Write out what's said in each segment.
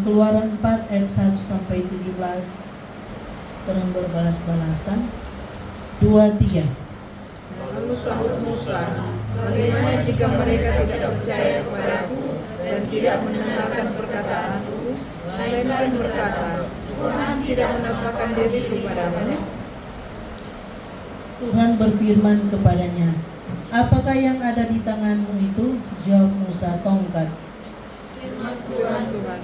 Keluaran 4 ayat 1 sampai 17. Orang berbalas-balasan. 2, 3. Lalu sahut Musa, bagaimana jika mereka tidak percaya kepadaku dan tidak mendengarkan perkataanku, melainkan berkata, Tuhan tidak menampakkan diri kepadamu? Tuhan berfirman kepadanya, apakah yang ada di tanganmu itu? Jawab Musa, tongkat. Firman Tuhan,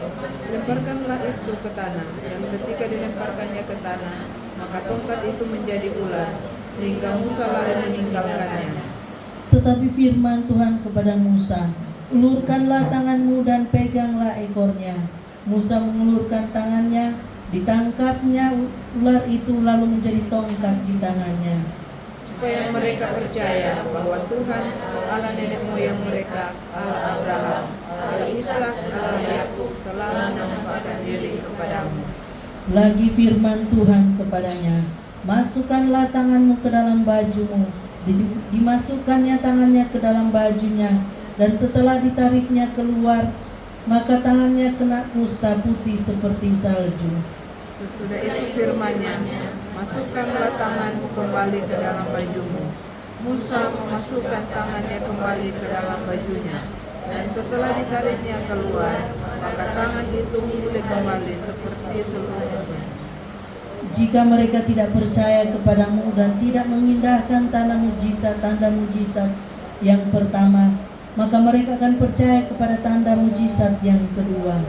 lemparkanlah itu ke tanah, dan ketika dilemparkannya ke tanah, maka tongkat itu menjadi ular, sehingga Musa lari meninggalkannya. Tetapi firman Tuhan kepada Musa, ulurkanlah tanganmu dan peganglah ekornya. Musa mengulurkan tangannya, ditangkapnya ular itu lalu menjadi tongkat di tangannya. Supaya mereka percaya bahwa Tuhan Allah nenek moyang mereka, Allah Abraham, Allah Ishak, Allah Yakub telah menampakkan diri kepadamu. Lagi firman Tuhan kepadanya, masukkanlah tanganmu ke dalam bajumu. Dimasukkannya tangannya ke dalam bajunya, dan setelah ditariknya keluar, maka tangannya kena kusta putih seperti salju. Sesudah itu firman-Nya, masukkanlah tanganmu kembali ke dalam bajumu. Musa memasukkan tangannya kembali ke dalam bajunya, dan setelah ditariknya keluar, maka tangan itu pulih kembali seperti sebelumnya. Jika mereka tidak percaya kepadamu dan tidak mengindahkan tanda mujizat yang pertama, maka mereka akan percaya kepada tanda mujizat yang kedua.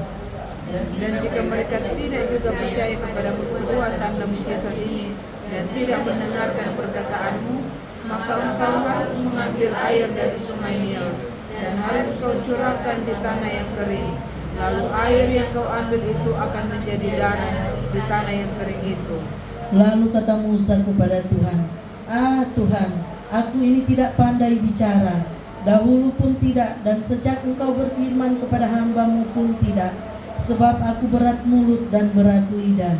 Dan jika mereka tidak juga percaya kepada kedua tanda mujizat ini dan tidak mendengarkan perkataanmu, maka engkau harus mengambil air dari sungai Nil dan harus kau curahkan di tanah yang kering. Lalu air yang kau ambil itu akan menjadi darah di tanah yang kering itu. Lalu kata Musa kepada Tuhan, Tuhan, aku ini tidak pandai bicara, dahulu pun tidak, dan sejak engkau berfirman kepada hambamu pun tidak, sebab aku berat mulut dan berat lidah.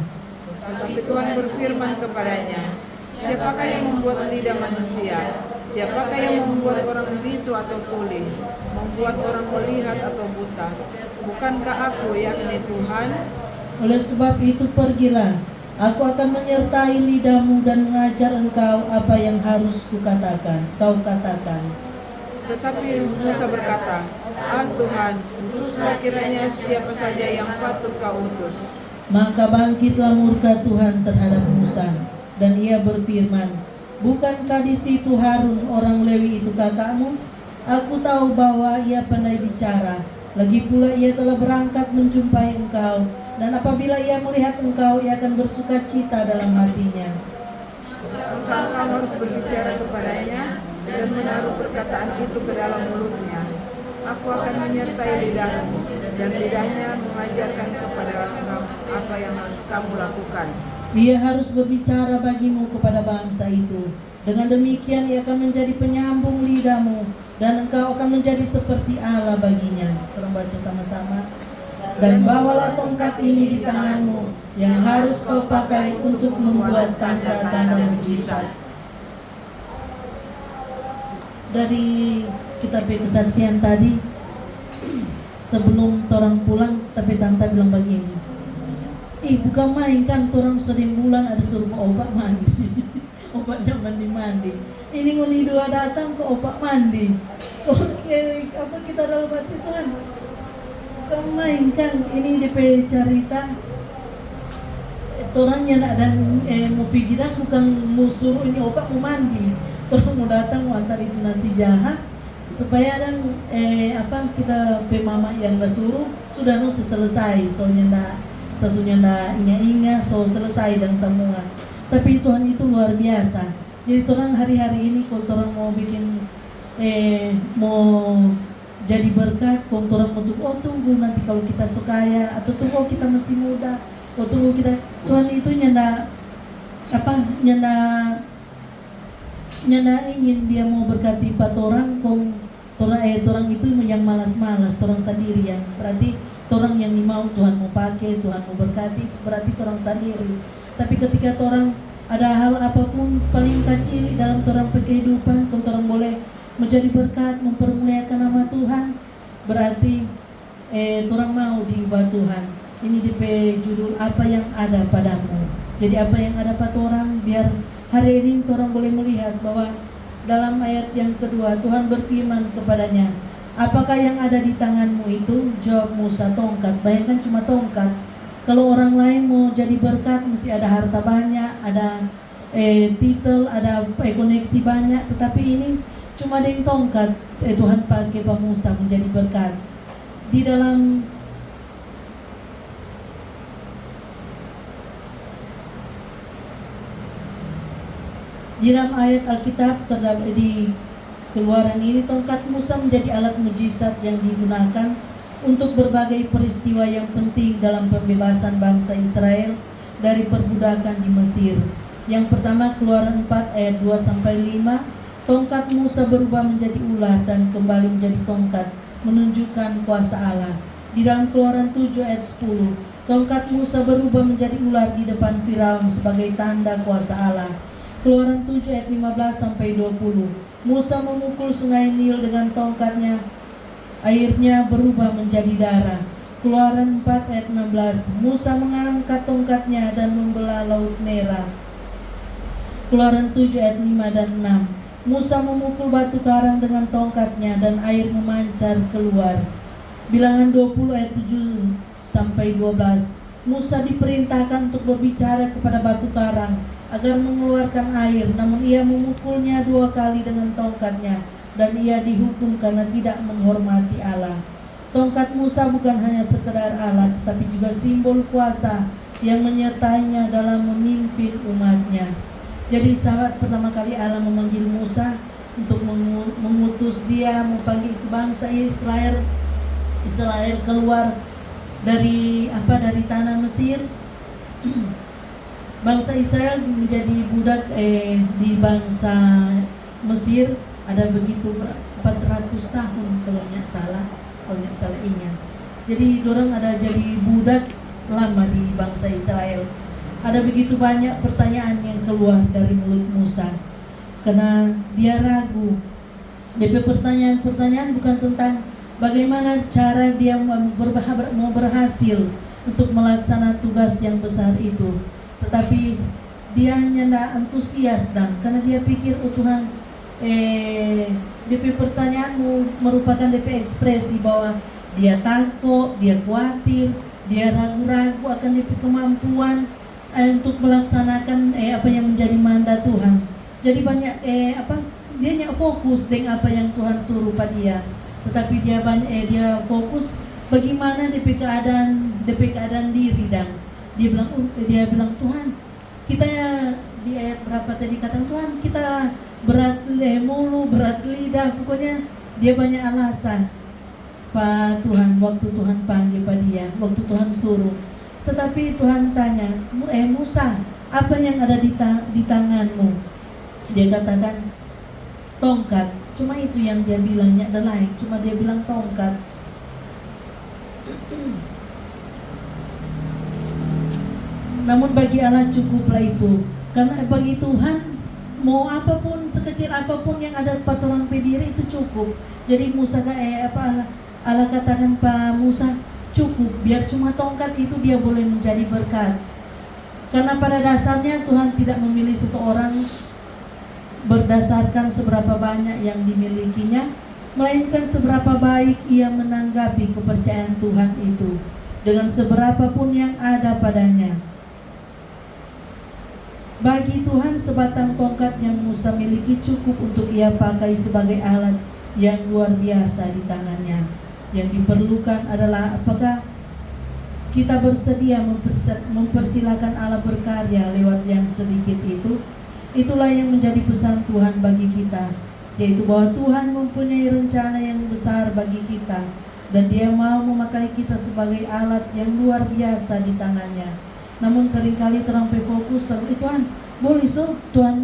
Tetapi Tuhan berfirman kepadanya, siapakah yang membuat lidah manusia? Siapakah yang membuat orang bisu atau tuli? Membuat orang melihat atau buta? Bukankah aku, yakni Tuhan? Oleh sebab itu pergilah, aku akan menyertai lidahmu dan mengajar engkau apa yang harus kau katakan. Tetapi Musa berkata, Tuhan, utuslah kiranya siapa saja yang patut kau utus. Maka bangkitlah murka Tuhan terhadap Musa, dan ia berfirman, bukankah di situ Harun orang Lewi itu kakakmu? Aku tahu bahwa ia pandai bicara, lagi pula ia telah berangkat menjumpai engkau, dan apabila ia melihat engkau, ia akan bersuka cita dalam hatinya. Maka engkau harus berbicara kepadanya dan menaruh perkataan itu ke dalam mulutnya. Aku akan menyertai lidahmu, dan lidahnya mengajarkan kepada engkau apa yang harus kamu lakukan. Ia harus berbicara bagimu kepada bangsa itu. Dengan demikian ia akan menjadi penyambung lidahmu, dan engkau akan menjadi seperti Allah baginya. Kita baca sama-sama. Dan bawalah tongkat ini di tanganmu, yang harus kau pakai untuk membuat tanda-tanda mujizat. Dari kitab kesaksian tadi, sebelum orang pulang, tapi tante bilang begini, bukan main kan, orang sedang bulan ada suruh obat mandi. Obatnya mandi-mandi. Ini ngoni dua datang ke obat mandi. Oke, apa kita dalam hati Tuhan? Bukan main kan, ini DP cerita. Orangnya nak dan mau pikiran bukan mau suruh ini obat mau mandi. Orang mau datang mau antar itu nasi jahat supaya dan kita pemama yang dah suruh sudah selesai, soalnya ingat so selesai dan semua. Tapi Tuhan itu luar biasa. Jadi orang hari-hari ini kalau orang mau bikin mau jadi berkat, kalau orang mau tunggu nanti kalau kita sukaya atau tunggu kita masih muda, tunggu kita, Tuhan itu nyanda ingin dia mau berkati empat orang, orang itu yang malas-malas, orang sendiri yang berarti orang yang mau Tuhan mau pakai, Tuhan mau berkati, itu berarti orang sendiri. Tapi ketika orang ada hal apapun paling kecil dalam orang kehidupan, kalau orang boleh menjadi berkat, mempermuliakan nama Tuhan, berarti orang mau diubah Tuhan. Ini DP judul apa yang ada padamu. Jadi apa yang ada pada orang, biar hari ini orang boleh melihat bahwa dalam ayat yang kedua Tuhan berfirman kepadanya, apakah yang ada di tanganmu itu? Jawab Musa, tongkat. Bayangkan cuma tongkat. Kalau orang lain mau jadi berkat mesti ada harta banyak, ada titel, ada koneksi banyak. Tetapi ini cuma dengan tongkat Tuhan pakai Pak Musa menjadi berkat. Di dalam ayat Alkitab terdapat di Keluaran ini, tongkat Musa menjadi alat mujizat yang digunakan untuk berbagai peristiwa yang penting dalam pembebasan bangsa Israel dari perbudakan di Mesir. Yang pertama, Keluaran 4 ayat 2-5, tongkat Musa berubah menjadi ular dan kembali menjadi tongkat, menunjukkan kuasa Allah. Di dalam Keluaran 7 ayat 10, tongkat Musa berubah menjadi ular di depan Firaun sebagai tanda kuasa Allah. Keluaran 7 ayat 15-20, Musa memukul sungai Nil dengan tongkatnya, airnya berubah menjadi darah. Keluaran 4 ayat 16, Musa mengangkat tongkatnya dan membelah Laut Merah. Keluaran 7 ayat 5 dan 6, Musa memukul batu karang dengan tongkatnya dan air memancar keluar. Bilangan 20 ayat 7-12, Musa diperintahkan untuk berbicara kepada batu karang agar mengeluarkan air, namun ia memukulnya 2 kali dengan tongkatnya dan ia dihukum karena tidak menghormati Allah. Tongkat Musa bukan hanya sekedar alat, tetapi juga simbol kuasa yang menyertainya dalam memimpin umatnya. Jadi sahabat, pertama kali Allah memanggil Musa untuk mengutus dia memanggil bangsa Israel keluar dari tanah Mesir. Bangsa Israel menjadi budak di bangsa Mesir ada begitu 400 tahun kalau nggak salah ingat. Jadi dorang ada jadi budak lama di bangsa Israel. Ada begitu banyak pertanyaan yang keluar dari mulut Musa karena dia ragu. DP pertanyaan bukan tentang bagaimana cara dia mau berhasil untuk melaksanakan tugas yang besar itu, tetapi dia hanya antusias karena dia pikir, oh Tuhan, DP pertanyaanmu merupakan DP ekspresi bahwa dia takut, dia khawatir, dia ragu-ragu akan DP kemampuan untuk melaksanakan apa yang menjadi mandat Tuhan. Jadi banyak dia nggak fokus dengan apa yang Tuhan suruh pada dia, tetapi dia fokus bagaimana DP keadaan diri. Dan dia bilang Tuhan, kita di ayat berapa tadi kata Tuhan, kita berat mulu, berat lidah, pokoknya dia banyak alasan Pak Tuhan waktu Tuhan panggil pada dia, waktu Tuhan suruh. Tetapi Tuhan tanya, Musa, apa yang ada di tanganmu? Dia katakan tongkat. Cuma itu yang dia bilangnya ada lain, cuma dia bilang tongkat. Namun bagi Allah cukuplah itu, karena bagi Tuhan mau apapun, sekecil apapun yang ada pada orang pediri itu cukup. Jadi Musa Allah katakan Pak Musa, cukup, biar cuma tongkat itu dia boleh menjadi berkat. Karena pada dasarnya Tuhan tidak memilih seseorang berdasarkan seberapa banyak yang dimilikinya, melainkan seberapa baik ia menanggapi kepercayaan Tuhan itu dengan seberapa pun yang ada padanya. Bagi Tuhan, sebatang tongkat yang Musa miliki cukup untuk ia pakai sebagai alat yang luar biasa di tangannya. Yang diperlukan adalah apakah kita bersedia mempersilahkan Allah berkarya lewat yang sedikit itu. Itulah yang menjadi pesan Tuhan bagi kita, yaitu bahwa Tuhan mempunyai rencana yang besar bagi kita, dan Dia mau memakai kita sebagai alat yang luar biasa di tangannya. Namun seringkali terlampau fokus, Tuhan boleh Tuhan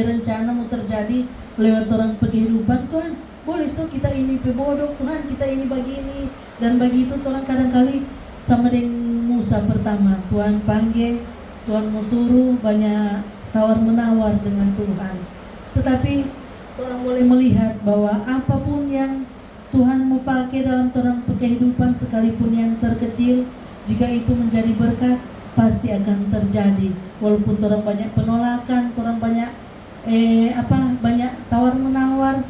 rencana mau terjadi lewat orang kehidupan, Tuhan boleh kita ini pebodoh, Tuhan kita ini begini dan begitu. Tuhan kadang-kali sama dengan Musa pertama, Tuhan panggil, Tuhan mau suruh, banyak tawar-menawar dengan Tuhan. Tetapi orang boleh melihat bahwa apapun yang Tuhan mau pakai dalam terang kehidupan sekalipun yang terkecil, jika itu menjadi berkat, pasti akan terjadi. Walaupun orang banyak penolakan, orang banyak banyak tawar menawar,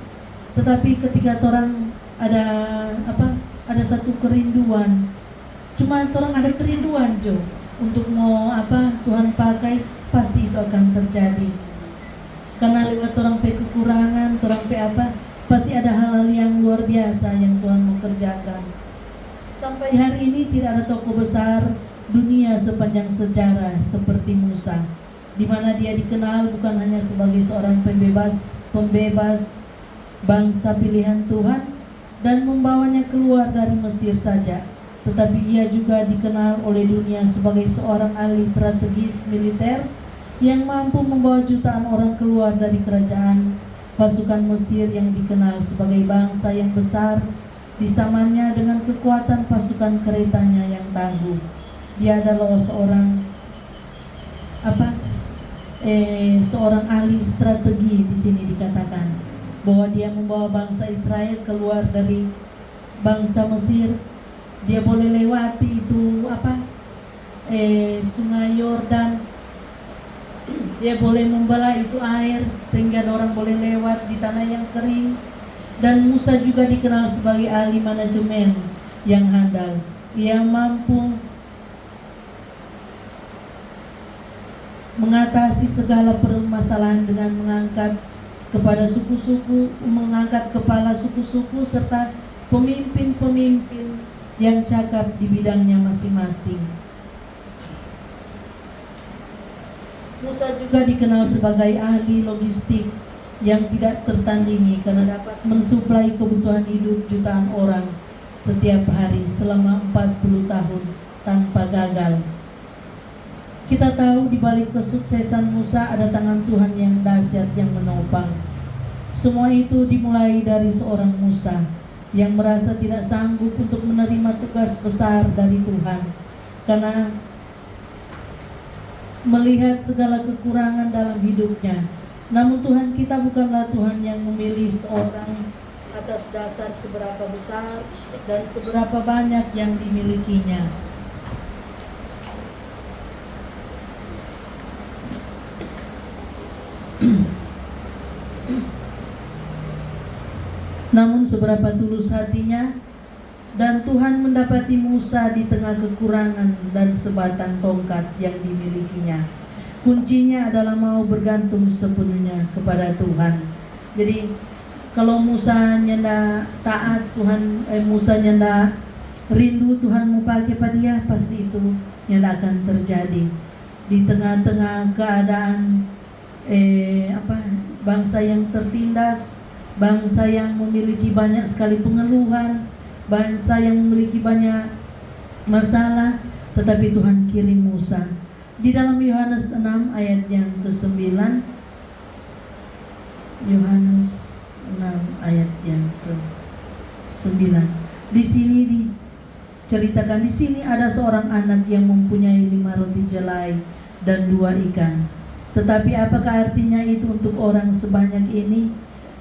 tetapi ketika orang ada satu kerinduan, cuma orang ada kerinduan untuk mau Tuhan pakai, pasti itu akan terjadi. Karena lewat orang kekurangan, orang pasti ada hal-hal yang luar biasa yang Tuhan mau kerjakan. Sampai hari ini tidak ada tokoh besar dunia sepanjang sejarah seperti Musa, di mana dia dikenal bukan hanya sebagai seorang pembebas bangsa pilihan Tuhan dan membawanya keluar dari Mesir saja, tetapi ia juga dikenal oleh dunia sebagai seorang ahli strategis militer yang mampu membawa jutaan orang keluar dari kerajaan pasukan Mesir yang dikenal sebagai bangsa yang besar di zamannya dengan kekuatan pasukan keretanya yang tangguh. Dia adalah seorang ahli strategi. Di sini dikatakan bahwa dia membawa bangsa Israel keluar dari bangsa Mesir. Dia boleh lewati itu sungai Yordan. Dia boleh membelah itu air sehingga orang boleh lewat di tanah yang kering. Dan Musa juga dikenal sebagai ahli manajemen yang handal. Ia mampu mengatasi segala permasalahan dengan mengangkat kepala suku-suku serta pemimpin-pemimpin yang cakap di bidangnya masing-masing. Musa juga dikenal sebagai ahli logistik yang tidak tertandingi karena dapat mensuplai kebutuhan hidup jutaan orang setiap hari selama 40 tahun tanpa gagal. Kita tahu di balik kesuksesan Musa ada tangan Tuhan yang dahsyat yang menopang. Semua itu dimulai dari seorang Musa yang merasa tidak sanggup untuk menerima tugas besar dari Tuhan karena melihat segala kekurangan dalam hidupnya. Namun Tuhan kita bukanlah Tuhan yang memilih seorang atas dasar seberapa besar dan seberapa banyak yang dimilikinya. Namun seberapa tulus hatinya, dan Tuhan mendapati Musa di tengah kekurangan dan sebatang tongkat yang dimilikinya. Kuncinya adalah mau bergantung sepenuhnya kepada Tuhan. Jadi kalau Musa nyanda taat Tuhan, Musa nyanda rindu Tuhan mau pakai pada dia, pasti itu nyanda akan terjadi. Di tengah-tengah keadaan bangsa yang tertindas, bangsa yang memiliki banyak sekali pengeluhan, bangsa yang memiliki banyak masalah, tetapi Tuhan kirim Musa. Di dalam Yohanes 6 ayat yang ke-9, Yohanes 6 ayat yang ke-9. Di sini diceritakan, di sini ada seorang anak yang mempunyai 5 roti jelai dan 2 ikan. Tetapi apakah artinya itu untuk orang sebanyak ini?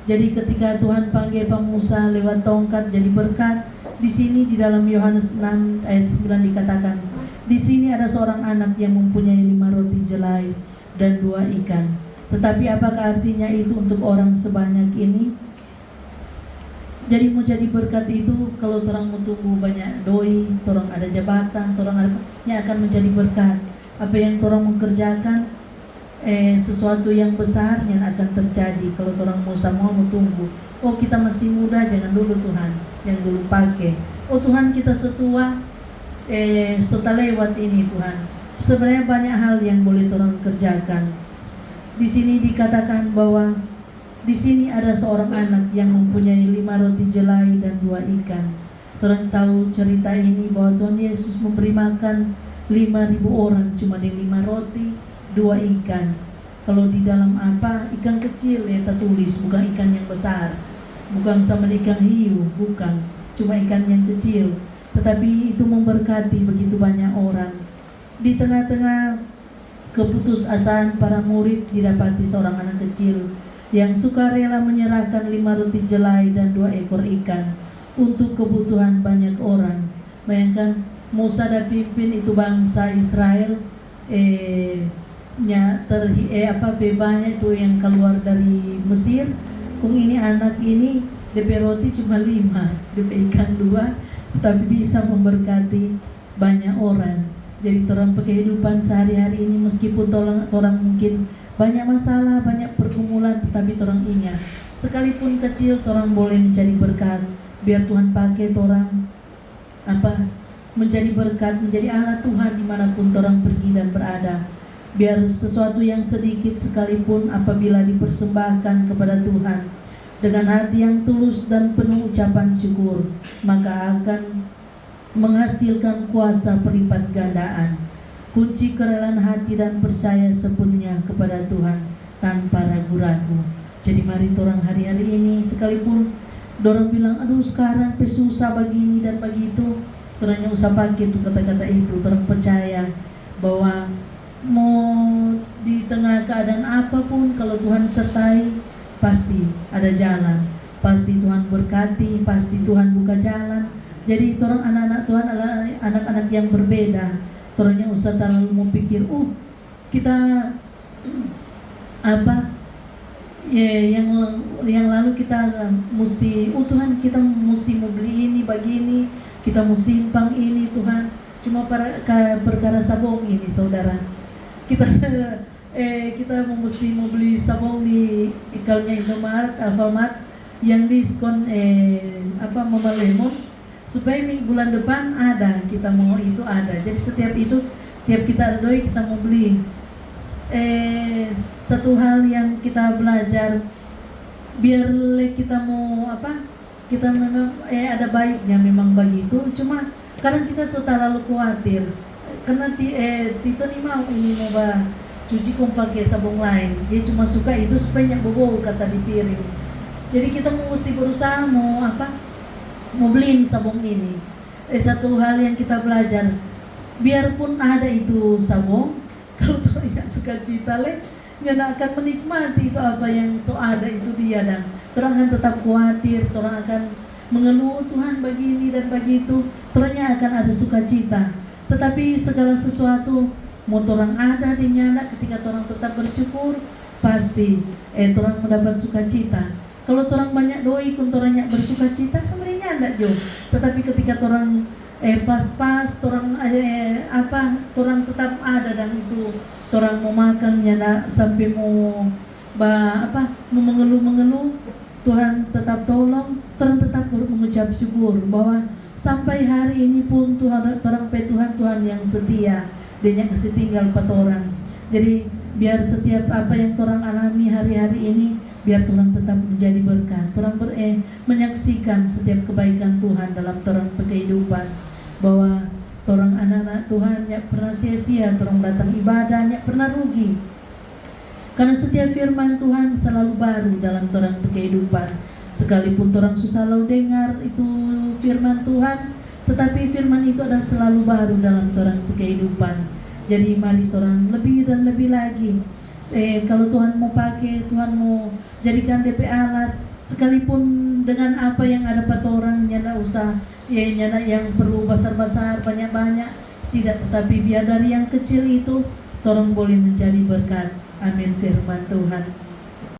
Jadi ketika Tuhan panggil Musa lewat tongkat jadi berkat, di sini di dalam Yohanes 6 ayat 9 dikatakan, di sini ada seorang anak yang mempunyai 5 roti jelai dan 2 ikan. Tetapi apakah artinya itu untuk orang sebanyak ini? Jadi mau jadi berkat itu kalau orang mau tunggu banyak doi, orang ada jabatan, orang ada yang akan menjadi berkat. Apa yang orang mengerjakan sesuatu yang besar yang akan terjadi kalau orang mau tunggu. Oh kita masih muda, jangan dulu Tuhan, yang dulu pakai. Oh Tuhan kita setua, sudah lewat ini Tuhan. Sebenarnya banyak hal yang boleh orang kerjakan. Di sini dikatakan bahwa di sini ada seorang anak yang mempunyai 5 roti jelai dan 2 ikan. Orang tahu cerita ini bahwa Tuhan Yesus memberi makan 5.000 orang cuma dengan 5 roti 2 ikan. Kalau di dalam ikan kecil ya tertulis, bukan ikan yang besar, bukan sama ikan hiu, bukan, cuma ikan yang kecil. Tetapi itu memberkati begitu banyak orang. Di tengah-tengah keputusasaan para murid didapati seorang anak kecil yang suka rela menyerahkan 5 roti jelai dan 2 ekor ikan untuk kebutuhan banyak orang. Bayangkan Musa dah pimpin itu bangsa Israel banyak itu yang keluar dari Mesir. Kung ini anak ini DP roti cuma 5, DP ikan 2, tapi bisa memberkati banyak orang. Jadi orang kehidupan sehari-hari ini meskipun orang mungkin banyak masalah, banyak pergumulan, tetapi orang ingat sekalipun kecil orang boleh menjadi berkat. Biar Tuhan pakai orang menjadi berkat, menjadi alat Tuhan dimanapun orang pergi dan berada. Biar sesuatu yang sedikit sekalipun apabila dipersembahkan kepada Tuhan dengan hati yang tulus dan penuh ucapan syukur, maka akan menghasilkan kuasa perlipat gandaan. Kunci kerelaan hati dan percaya sepenuhnya kepada Tuhan tanpa ragu-ragu. Jadi mari orang hari-hari ini sekalipun dorang bilang aduh sekarang susah begini dan begitu, orangnya usah pakai tuh kata-kata itu. Orang percaya bahwa mau di tengah keadaan apapun, kalau Tuhan sertai pasti ada jalan, pasti Tuhan berkati, pasti Tuhan buka jalan. Jadi orang anak-anak Tuhan adalah anak-anak yang berbeda. Orangnya usah terlalu mau pikir kita yang lalu kita mesti Tuhan kita mesti mau beli ini begini, kita mau simpang ini Tuhan, cuma perkara sabong ini saudara. Kita mesti mau beli sabong di ikalnya Indomaret, Alfamart yang diskon Mama Lemon, supaya bulan depan ada, kita mau itu ada. Jadi setiap kita ada doi kita mau beli. Satu hal yang kita belajar, biar kita mau kita memang ada baiknya memang begitu. Cuma kadang kita suka terlalu khawatir karena Tito nih mau cuci pakai sabun lain, dia cuma suka itu supaya bobo kata di piring. Jadi kita mesti berusaha mau beli sabun ini. Satu hal yang kita belajar, biarpun ada itu sabun, kalau orang suka cita dia akan menikmati itu apa yang ada itu dia, dan orang akan tetap khawatir, orang akan mengeluh Tuhan begini dan begitu, orangnya akan ada sukacita. Tetapi segala sesuatu mau orang ada di nyala, ketika orang tetap bersyukur, pasti orang mendapat sukacita. Kalau orang banyak doi pun orangnya bersukacita sebenarnya enggak jauh. Tetapi ketika orang pas-pas orang orang tetap ada, dan itu orang mau makan nyala sampai mau mengeluh, Tuhan tetap tolong, orang tetap mengucap syukur bahwa sampai hari ini pun Tuhan yang setia, dia kasih tinggal pada orang. Jadi biar setiap apa yang orang alami hari-hari ini, biar Tuhan tetap menjadi berkat. Orang menyaksikan setiap kebaikan Tuhan dalam orang kehidupan, bahwa orang anak-anak Tuhan yang pernah sia-sia, orang datang ibadah yang pernah rugi. Karena setiap firman Tuhan selalu baru dalam orang kehidupan. Sekalipun orang susah lalu dengar itu firman Tuhan, tetapi firman itu adalah selalu baru dalam orang kehidupan. Jadi mari orang lebih dan lebih lagi. Kalau Tuhan mau pakai, Tuhan mau jadikan DP alat, sekalipun dengan apa yang ada pada orang, nyala usah nyala yang perlu besar-besar banyak-banyak, tidak, tetapi biar dari yang kecil itu orang boleh menjadi berkat. Amin firman Tuhan.